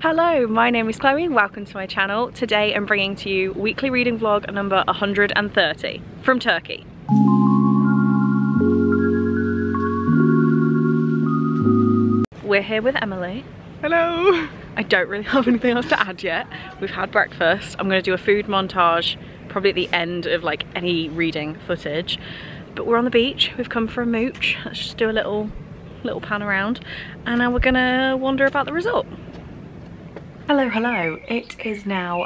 Hello, my name is Chloe, welcome to my channel. Today I'm bringing to you weekly reading vlog number 130 from Turkey. We're here with Emily. Hello! I don't really have anything else to add yet. We've had breakfast. I'm going to do a food montage probably at the end of like any reading footage. But we're on the beach, we've come for a mooch. Let's just do a little pan around and now we're gonna wander about the resort. Hello, hello. It is now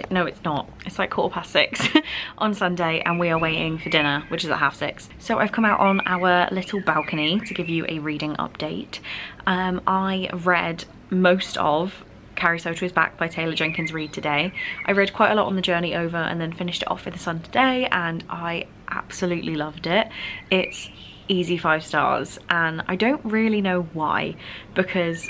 no it's not, it's like 6:15 on Sunday and we are waiting for dinner, which is at 6:30. So I've come out on our little balcony to give you a reading update. I read most of Carrie Soto Is Back by Taylor Jenkins Reid today. I read quite a lot on the journey over and then finished it off with the sun today and I absolutely loved it. It's easy 5 stars and I don't really know why, because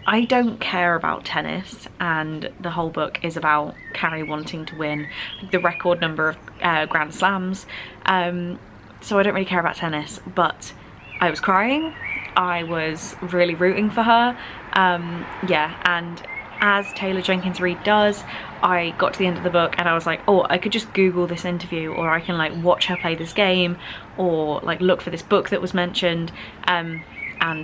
I don't care about tennis and the whole book is about Carrie wanting to win the record number of Grand Slams, so I don't really care about tennis, but I was crying, I was really rooting for her, yeah, and as Taylor Jenkins Reid does, I got to the end of the book and I was like, oh, I could just Google this interview, or I can like watch her play this game, or like look for this book that was mentioned, and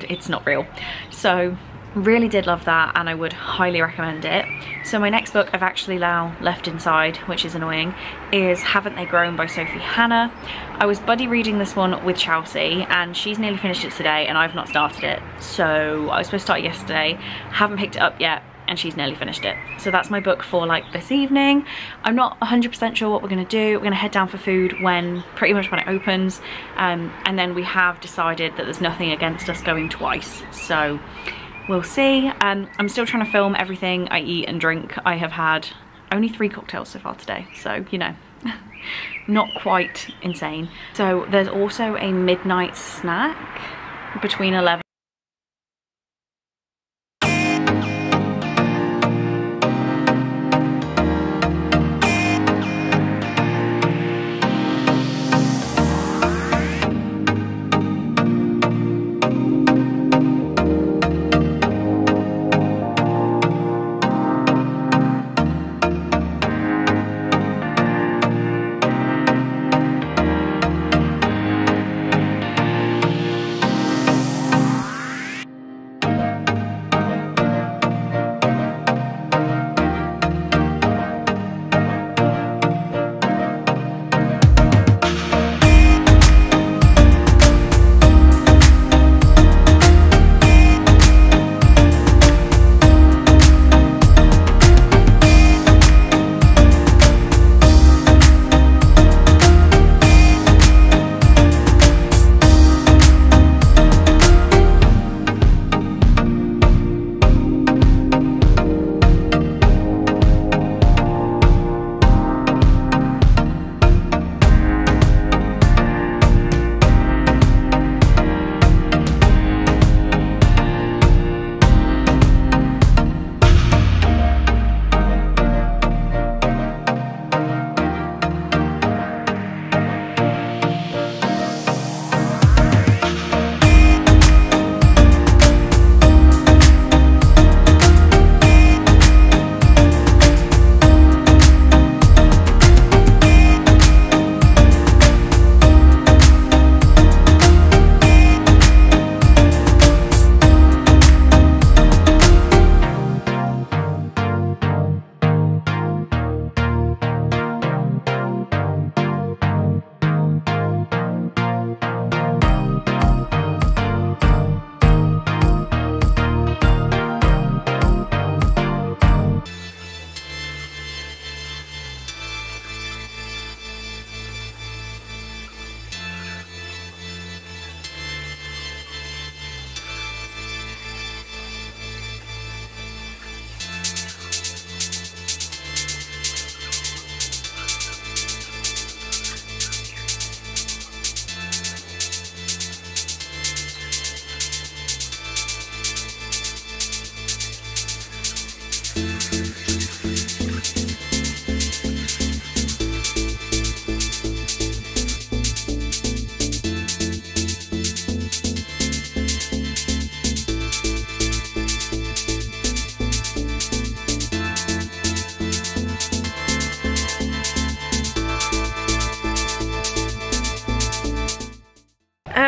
it's not real. So really did love that and I would highly recommend it. So my next book I've actually now left inside, which is annoying, is Haven't They Grown by Sophie Hannah. I was buddy reading this one with Chelsea and she's nearly finished it today and I've not started it. So I was supposed to start it yesterday, haven't picked it up yet and she's nearly finished it. So that's my book for like this evening. I'm not 100% sure what we're gonna do. We're gonna head down for food pretty much when it opens, and then we have decided that there's nothing against us going twice. So we'll see. I'm still trying to film everything I eat and drink. I have had only 3 cocktails so far today, so you know, not quite insane. So there's also a midnight snack between 11.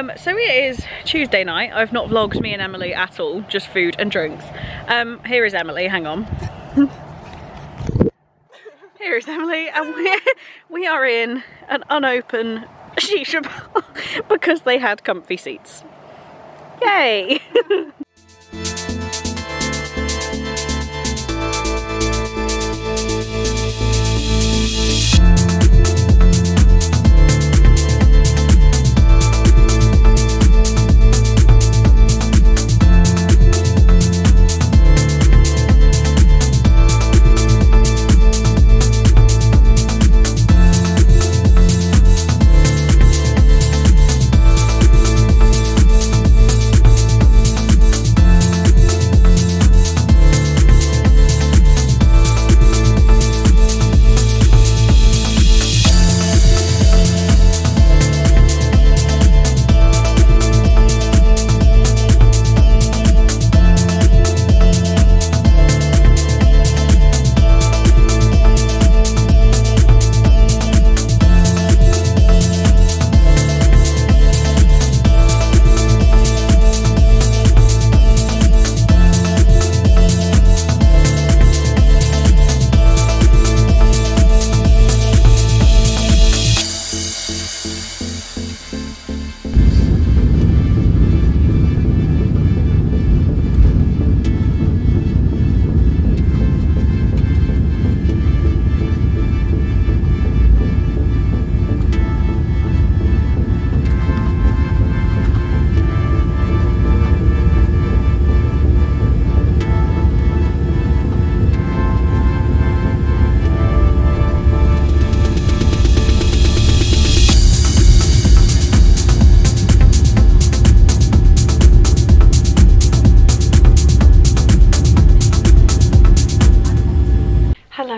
So it is Tuesday night. I've not vlogged me and Emily at all, just food and drinks. Here is Emily, hang on. Here is Emily, and we are in an unopened shisha bar because they had comfy seats. Yay!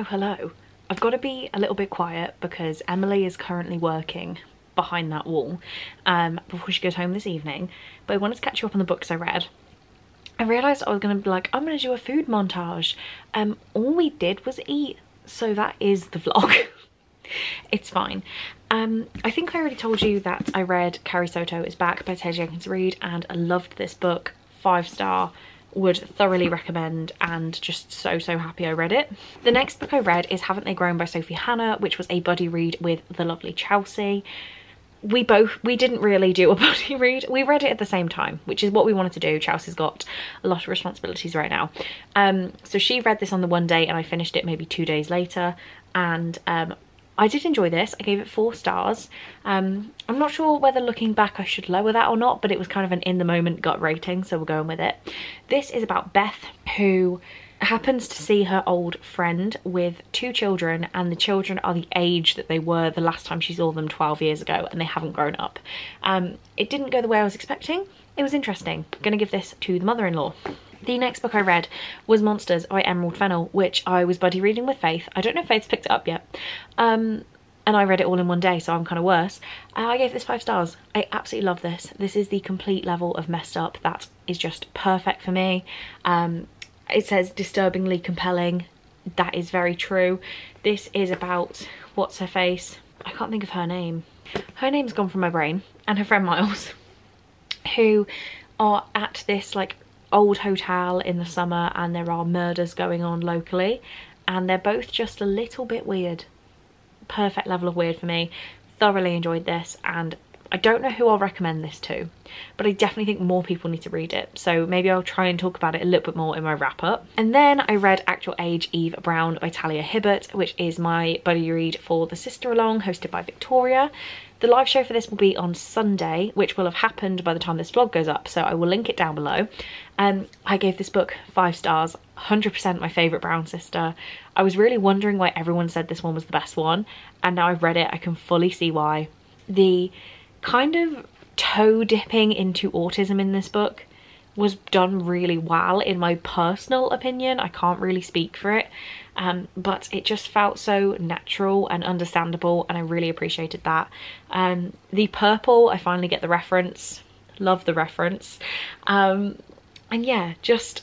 Hello. I've got to be a little bit quiet because Emily is currently working behind that wall before she goes home this evening, but I wanted to catch you up on the books I read. I realised I was going to be like, I'm going to do a food montage. All we did was eat, so that is the vlog. It's fine. I think I already told you that I read Carrie Soto is Back by Taylor Jenkins Reid, and I loved this book. 5-star. Would thoroughly recommend, and just so happy I read it. The next book I read is Haven't They Grown by Sophie Hannah, which was a buddy read with the lovely Chelsea. We didn't really do a buddy read. We read it at the same time, which is what we wanted to do. Chelsea's got a lot of responsibilities right now. So she read this on the one day and I finished it maybe 2 days later, and I did enjoy this. I gave it 4 stars. I'm not sure whether looking back I should lower that or not, but it was kind of an in the moment gut rating, so we're going with it. This is about Beth, who happens to see her old friend with 2 children, and the children are the age that they were the last time she saw them 12 years ago, and they haven't grown up. It didn't go the way I was expecting. It was interesting. I'm gonna give this to the mother-in-law. The next book I read was Monsters by Emerald Fennell, which I was buddy reading with Faith. I don't know if Faith's picked it up yet. And I read it all in one day, so I'm kind of worse. I gave this 5 stars. I absolutely love this. This is the complete level of messed up that is just perfect for me. It says disturbingly compelling. That is very true. This is about, what's her face? I can't think of her name. Her name's gone from my brain, and her friend Miles, who are at this like old hotel in the summer, and there are murders going on locally, and they're both just a little bit weird. Perfect level of weird for me. Thoroughly enjoyed this, and I don't know who I'll recommend this to, but I definitely think more people need to read it, so maybe I'll try and talk about it a little bit more in my wrap up. And then I read Actual Age Eve Brown by Talia Hibbert, which is my buddy read for the Sister Along, hosted by Victoria. The live show for this will be on Sunday, which will have happened by the time this vlog goes up, so I will link it down below. I gave this book 5 stars, 100% my favourite Brown sister. I was really wondering why everyone said this one was the best one, and now I've read it, I can fully see why. The kind of toe dipping into autism in this book was done really well, in my personal opinion. I can't really speak for it, but it just felt so natural and understandable, and I really appreciated that. The purple, I finally get the reference. Love the reference. And yeah, just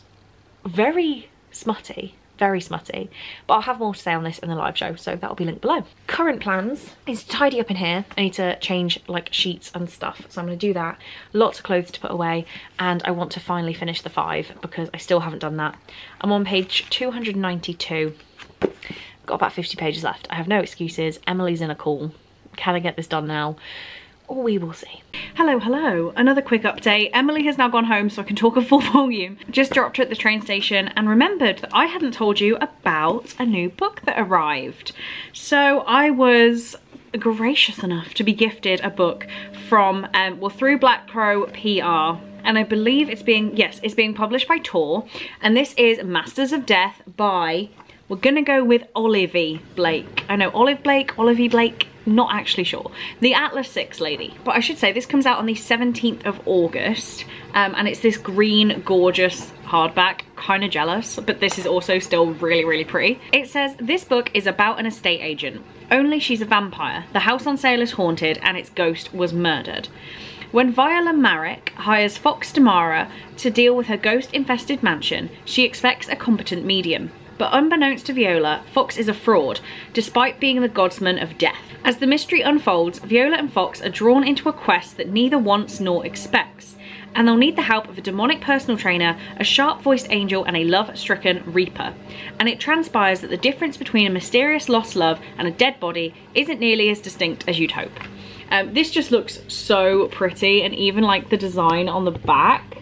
very smutty, very smutty. But I'll have more to say on this in the live show, so that'll be linked below. Current plans is to tidy up in here. I need to change like sheets and stuff, so I'm going to do that. Lots of clothes to put away, and I want to finally finish the 5 because I still haven't done that. I'm on page 292. Got about 50 pages left. I have no excuses. Emily's in a call. Can I get this done now? Or we will see. Hello. Another quick update. Emily has now gone home so I can talk a full volume. Just dropped her at the train station and remembered that I hadn't told you about a new book that arrived. So I was gracious enough to be gifted a book from, through Black Crow PR. And I believe it's being published by Tor. And this is Masters of Death by, we're gonna go with Olivie Blake. I know Olivie Blake, not actually sure. The Atlas 6 lady. But I should say this comes out on the 17th of August. And it's this green, gorgeous hardback. Kind of jealous, but this is also still really, really pretty. It says, this book is about an estate agent. Only she's a vampire. The house on sale is haunted and its ghost was murdered. When Viola Marek hires Fox Damara to deal with her ghost-infested mansion, she expects a competent medium. But unbeknownst to Viola, Fox is a fraud, despite being the godsman of death. As the mystery unfolds, Viola and Fox are drawn into a quest that neither wants nor expects. And they'll need the help of a demonic personal trainer, a sharp-voiced angel, and a love-stricken reaper. And it transpires that the difference between a mysterious lost love and a dead body isn't nearly as distinct as you'd hope. This just looks so pretty, and even like the design on the back,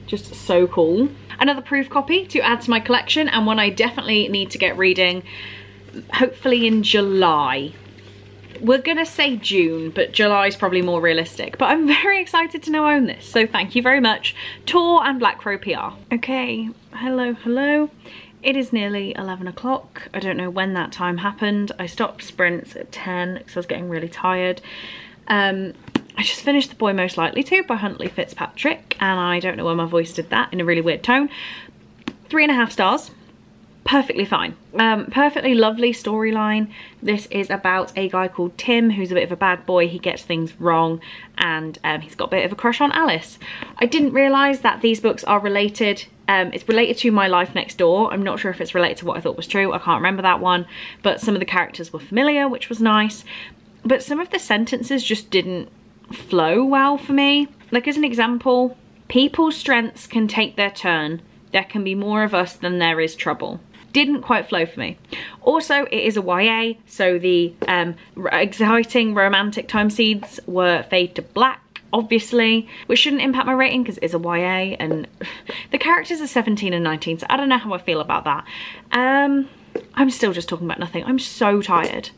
just so cool. Another proof copy to add to my collection, and one I definitely need to get reading, hopefully in July. We're gonna say June, but July is probably more realistic. But I'm very excited to now own this, so thank you very much, Tor and Black Crow PR. Okay, hello. It is nearly 11 o'clock. I don't know when that time happened. I stopped sprints at 10 because I was getting really tired. I just finished The Boy Most Likely To by Huntley Fitzpatrick, and I don't know why my voice did that in a really weird tone. 3.5 stars. Perfectly fine. Perfectly lovely storyline. This is about a guy called Tim who's a bit of a bad boy. He gets things wrong, and he's got a bit of a crush on Alice. I didn't realise that these books are related. It's related to My Life Next Door. I'm not sure if it's related to What I Thought Was True. I can't remember that one, but some of the characters were familiar, which was nice. But some of the sentences just didn't flow well for me. Like, as an example, people's strengths can take their turn. There can be more of us than there is trouble. Didn't quite flow for me. Also, it is a YA, so the exciting romantic time seeds were fade to black, obviously, which shouldn't impact my rating because it is a YA, and the characters are 17 and 19, so I don't know how I feel about that. I'm still just talking about nothing. I'm so tired.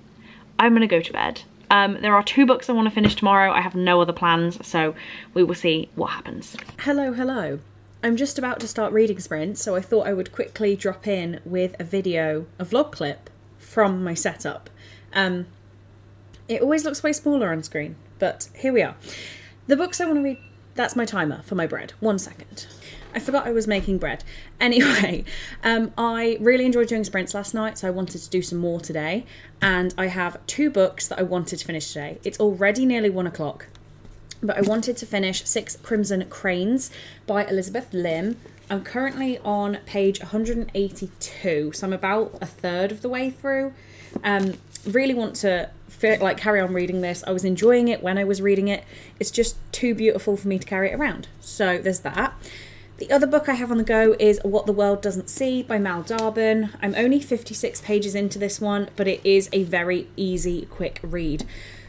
I'm gonna go to bed. There are 2 books I want to finish tomorrow. I have no other plans, so we will see what happens. Hello. I'm just about to start reading Sprint, so I thought I would quickly drop in with a vlog clip from my setup. It always looks way smaller on screen, but here we are. The books I want to read, that's my timer for my bread. 1 second. I forgot I was making bread. Anyway, I really enjoyed doing sprints last night, so I wanted to do some more today. And I have 2 books that I wanted to finish today. It's already nearly 1 o'clock, but I wanted to finish 6 Crimson Cranes by Elizabeth Lim. I'm currently on page 182, so I'm about a third of the way through. Really want to carry on reading this. I was enjoying it when I was reading it. It's just too beautiful for me to carry it around. So there's that. The other book I have on the go is What the World Doesn't See by Mal Darbin. I'm only 56 pages into this one, but it is a very easy, quick read.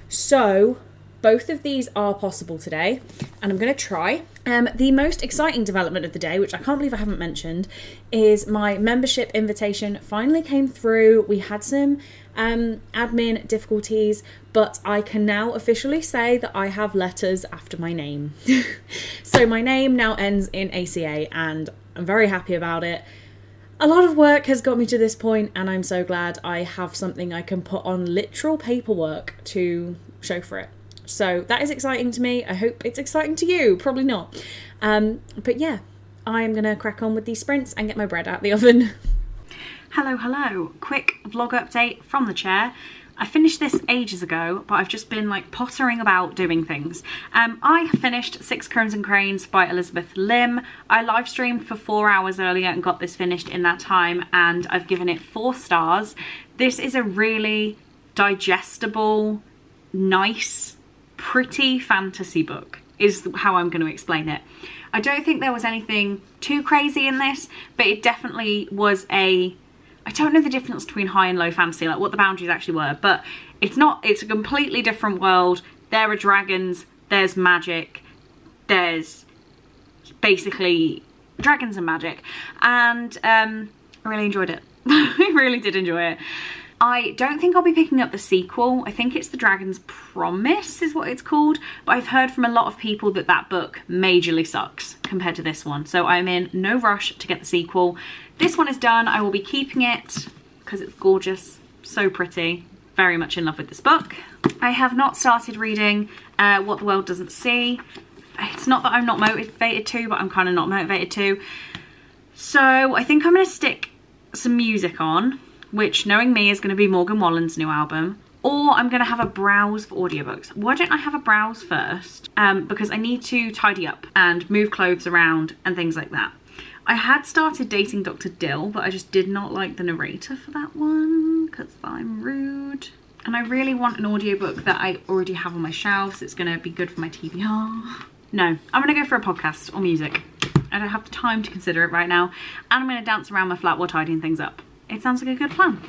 So both of these are possible today, and I'm going to try. The most exciting development of the day, which I can't believe I haven't mentioned, is my membership invitation finally came through. We had some admin difficulties, but I can now officially say that I have letters after my name. So my name now ends in ACA, and I'm very happy about it. A lot of work has got me to this point, and I'm so glad I have something I can put on literal paperwork to show for it. So that is exciting to me. I hope it's exciting to you. Probably not. But yeah, I'm going to crack on with these sprints and get my bread out the oven. Hello. Quick vlog update from the chair. I finished this ages ago, but I've just been like pottering about doing things. I finished Six Crimson Cranes by Elizabeth Lim. I live streamed for 4 hours earlier and got this finished in that time, and I've given it 4 stars. This is a really digestible, nice, pretty fantasy book, is how I'm going to explain it. I don't think there was anything too crazy in this, but it definitely was I don't know the difference between high and low fantasy, like what the boundaries actually were, but it's a completely different world. There are dragons, there's magic, there's basically dragons and magic, and I really enjoyed it. I really did enjoy it. I don't think I'll be picking up the sequel. I think it's The Dragon's Promise is what it's called, but I've heard from a lot of people that that book majorly sucks compared to this one, so I'm in no rush to get the sequel. This one is done. I will be keeping it because it's gorgeous, so pretty. Very much in love with this book. I have not started reading What the World Doesn't See. It's not that I'm not motivated to, but I'm kind of not motivated to. So I think I'm going to stick some music on, which, knowing me, is going to be Morgan Wallen's new album, or I'm going to have a browse for audiobooks. Why don't I have a browse first? Because I need to tidy up and move clothes around and things like that. I had started dating Dr. Dill, but I just did not like the narrator for that one because I'm rude. And I really want an audiobook that I already have on my shelves. It's going to be good for my TBR. No, I'm going to go for a podcast or music. I don't have the time to consider it right now. And I'm going to dance around my flat while tidying things up. It sounds like a good plan.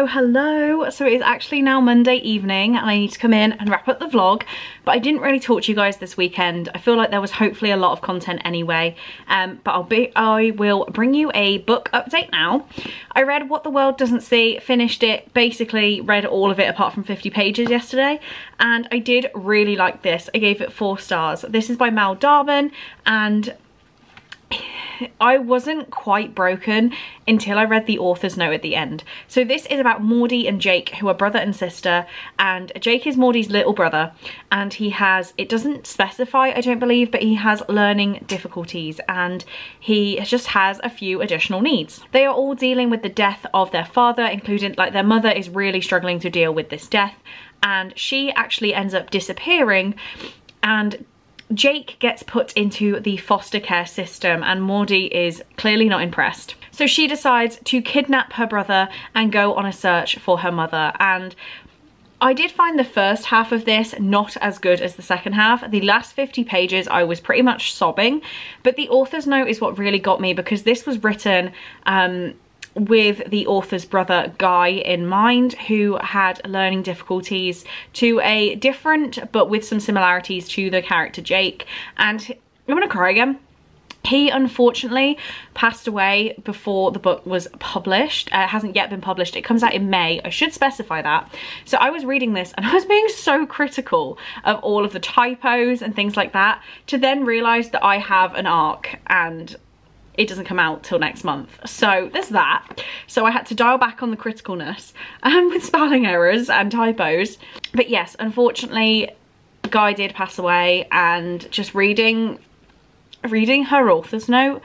Hello. So it is actually now Monday evening and I need to come in and wrap up the vlog, but I didn't really talk to you guys this weekend. I feel like there was hopefully a lot of content anyway, but I will bring you a book update now. I read What the World Doesn't See, finished it, basically read all of it apart from 50 pages yesterday, and I did really like this. I gave it 4 stars. This is by Mal Darban, and I wasn't quite broken until I read the author's note at the end. So this is about Maudie and Jake, who are brother and sister, and Jake is Maudie's little brother, and he has, it doesn't specify, I don't believe, but he has learning difficulties and he just has a few additional needs. They are all dealing with the death of their father, including, like, their mother is really struggling to deal with this death, and she actually ends up disappearing, and Jake gets put into the foster care system and Maudie is clearly not impressed. So she decides to kidnap her brother and go on a search for her mother. And I did find the first half of this not as good as the second half. The last 50 pages I was pretty much sobbing, but the author's note is what really got me, because this was written with the author's brother Guy in mind, who had learning difficulties to a different but with some similarities to the character Jake. And I'm gonna cry again. He unfortunately passed away before the book was published. It hasn't yet been published. It comes out in May. I should specify that. So I was reading this and I was being so critical of all of the typos and things like that, to then realise that I have an arc and it doesn't come out till next month. So there's that. So I had to dial back on the criticalness with spelling errors and typos. But yes, unfortunately, Guy did pass away, and just reading her author's note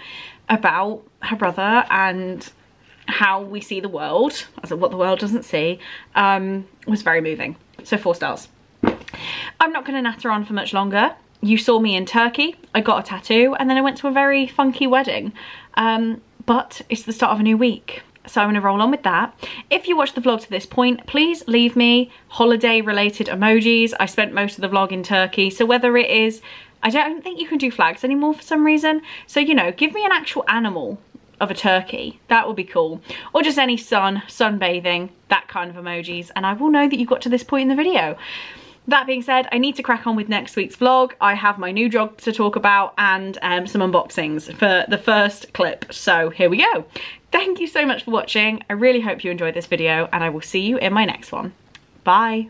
about her brother and how we see the world, as What the World Doesn't See, was very moving. So 4 stars. I'm not going to natter on for much longer. You saw me in Turkey, I got a tattoo, and then I went to a very funky wedding. But it's the start of a new week, so I'm going to roll on with that. If you watched the vlog to this point, please leave me holiday related emojis. I spent most of the vlog in Turkey, so whether it is, I don't think you can do flags anymore for some reason, so you know, give me an actual animal of a turkey, that would be cool, or just any sunbathing, that kind of emojis, and I will know that you got to this point in the video. That being said, I need to crack on with next week's vlog. I have my new job to talk about and some unboxings for the first clip. So here we go. Thank you so much for watching. I really hope you enjoyed this video and I will see you in my next one. Bye.